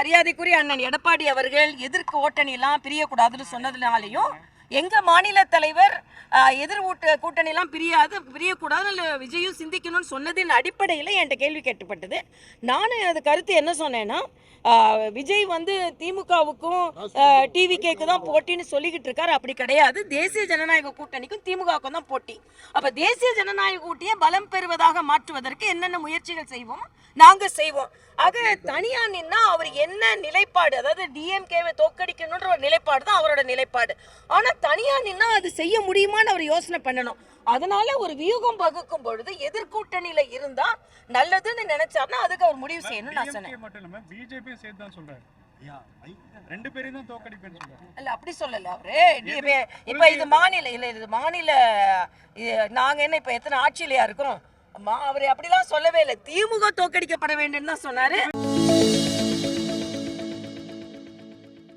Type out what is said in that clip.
மரியாதைக்குரிய அண்ணன் எடப்பாடி அவர்கள் எதிர்க்கு ஓட்டணி எல்லாம் பிரியக்கூடாதுன்னு சொன்னதுனாலையும் எங்க மாநில தலைவர் எதிர் கூட்டணிலாம் பிரியக்கூடாது விஜயும் சிந்திக்கணும்னு சொன்னதின் அடிப்படையில் என்கிட்ட கேள்வி கேட்டுப்பட்டது. நானும் அது கருத்து என்ன சொன்னேன்னா, விஜய் வந்து திமுகவுக்கும் டிவிகேக்கு தான் போட்டின்னு சொல்லிக்கிட்டு இருக்காரு. அப்படி கிடையாது. தேசிய ஜனநாயக கூட்டணிக்கும் திமுகவுக்கும் தான் போட்டி. அப்ப தேசிய ஜனநாயக கூட்டணியை பலம் பெறுவதாக மாற்றுவதற்கு என்னென்ன முயற்சிகள் செய்வோம் நாங்க செய்வோம். ஆக தனியா நின்னா அவர் என்ன நிலைப்பாடு, அதாவது டிஎம்கேவை தோற்கடிக்கணும்ன்ற ஒரு நிலைப்பாடு தான் அவரோட நிலைப்பாடு. ஆனா தனியா நின்னா அது செய்ய முடியுமான்னு அவர் யோசனை பண்ணணும். அதனால ஒரு வியூகம் வகுக்கும் பொழுது எதிர்கூட்டணியில இருந்தா நல்லதுன்னு நினைச்சாருன்னா அதுக்கு அவர் முடிவு செய்யணும். நான் சொன்னேன் பிஜேபி சேர்த்து தான் சொல்றாரு, ரெண்டு பேரையும் தான் தோற்கடிப்பேன்னு சொல்றாரு. இல்ல அப்படி சொல்லல அவரு. இப்ப இது மாநில இல்ல, இது மாநில, நாங்க என்ன இப்ப எத்தனை ஆட்சியிலையா இருக்கோம்? அவர் அப்படிலாம் சொல்லவே இல்லை. திமுக தோற்கடிக்கப்பட வேண்டும் தான் சொன்னாரு.